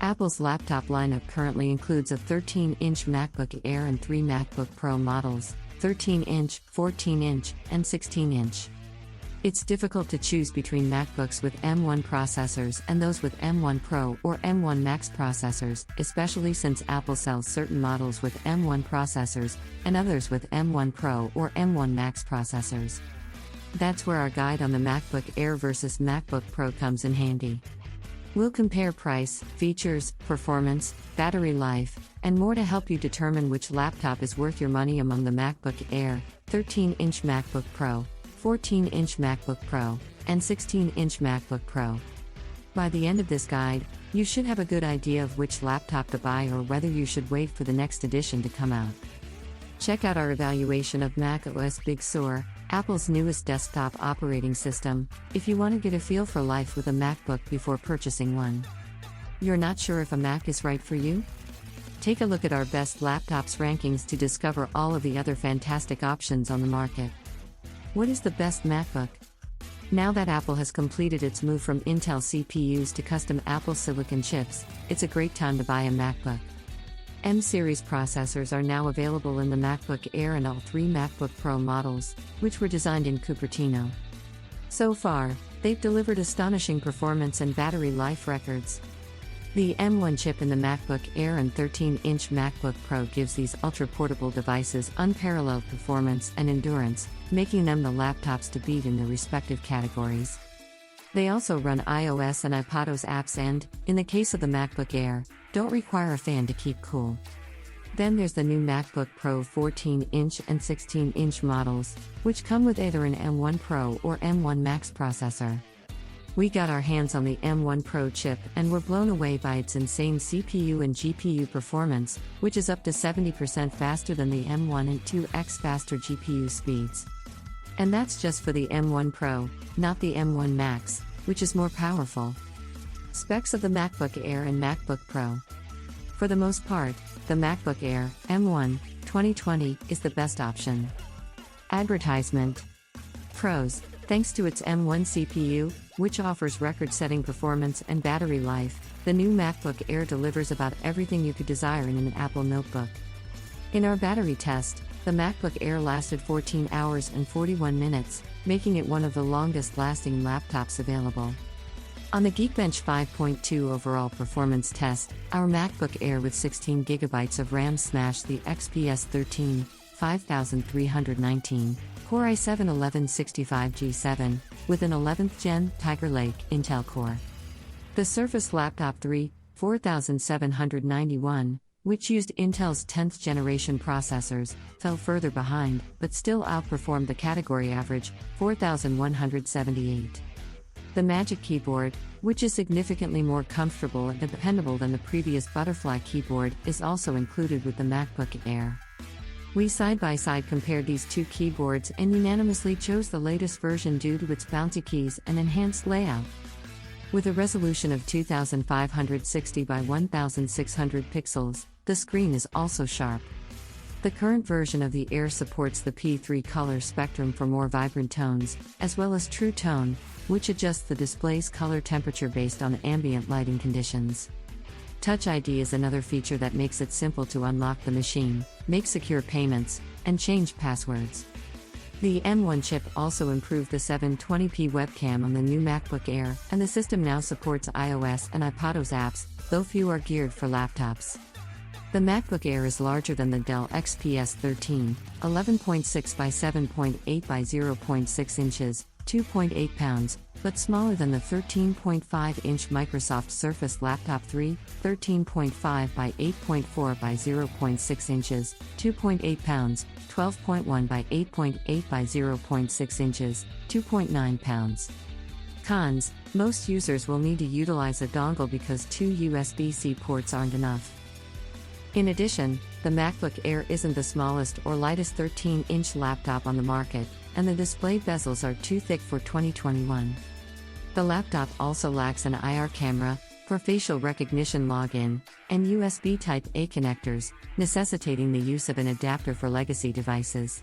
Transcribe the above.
Apple's laptop lineup currently includes a 13-inch MacBook Air and 3 MacBook Pro models, 13-inch, 14-inch, and 16-inch. It's difficult to choose between MacBooks with M1 processors and those with M1 Pro or M1 Max processors, especially since Apple sells certain models with M1 processors and others with M1 Pro or M1 Max processors. That's where our guide on the MacBook Air versus MacBook Pro comes in handy. We'll compare price, features, performance, battery life, and more to help you determine which laptop is worth your money among the MacBook Air, 13-inch MacBook Pro, 14-inch MacBook Pro, and 16-inch MacBook Pro. By the end of this guide, you should have a good idea of which laptop to buy or whether you should wait for the next edition to come out. Check out our evaluation of macOS Big Sur, Apple's newest desktop operating system, if you want to get a feel for life with a MacBook before purchasing one. You're not sure if a Mac is right for you? Take a look at our best laptops rankings to discover all of the other fantastic options on the market. What is the best MacBook? Now that Apple has completed its move from Intel CPUs to custom Apple silicon chips, it's a great time to buy a MacBook. M-series processors are now available in the MacBook Air and all 3 MacBook Pro models, which were designed in Cupertino. So far, they've delivered astonishing performance and battery life records. The M1 chip in the MacBook Air and 13-inch MacBook Pro gives these ultra-portable devices unparalleled performance and endurance, making them the laptops to beat in their respective categories. They also run iOS and iPadOS apps and, in the case of the MacBook Air, don't require a fan to keep cool. Then there's the new MacBook Pro 14-inch and 16-inch models, which come with either an M1 Pro or M1 Max processor. We got our hands on the M1 Pro chip and were blown away by its insane CPU and GPU performance, which is up to 70% faster than the M1 and 2x faster GPU speeds. And that's just for the M1 Pro, not the M1 Max, which is more powerful. Specs of the MacBook Air and MacBook Pro. For the most part, the MacBook Air M1 2020 is the best option. Advertisement. Pros. Thanks to its M1 CPU, which offers record-setting performance and battery life, the new MacBook Air delivers about everything you could desire in an Apple notebook. In our battery test, the MacBook Air lasted 14 hours and 41 minutes, making it one of the longest-lasting laptops available. On the Geekbench 5.2 overall performance test, our MacBook Air with 16GB of RAM smashed the XPS 13 5319 Core i7-1165G7 with an 11th Gen Tiger Lake Intel Core. The Surface Laptop 3 4791, which used Intel's 10th generation processors, fell further behind, but still outperformed the category average, 4178. The Magic Keyboard, which is significantly more comfortable and dependable than the previous Butterfly keyboard, is also included with the MacBook Air. We side-by-side compared these two keyboards and unanimously chose the latest version due to its bouncy keys and enhanced layout. With a resolution of 2560 by 1600 pixels, the screen is also sharp. The current version of the Air supports the P3 color spectrum for more vibrant tones, as well as True Tone, which adjusts the display's color temperature based on ambient lighting conditions. Touch ID is another feature that makes it simple to unlock the machine, make secure payments, and change passwords. The M1 chip also improved the 720p webcam on the new MacBook Air, and the system now supports iOS and iPadOS apps, though few are geared for laptops. The MacBook Air is larger than the Dell XPS 13, 11.6 by 7.8 by 0.6 inches, 2.8 pounds, but smaller than the 13.5-inch Microsoft Surface Laptop 3, 13.5 by 8.4 by 0.6 inches, 2.8 pounds, 12.1 by 8.8 by 0.6 inches, 2.9 pounds. Cons: most users will need to utilize a dongle because 2 USB-C ports aren't enough. In addition, the MacBook Air isn't the smallest or lightest 13-inch laptop on the market, and the display bezels are too thick for 2021. The laptop also lacks an IR camera, for facial recognition login, and USB Type-A connectors, necessitating the use of an adapter for legacy devices.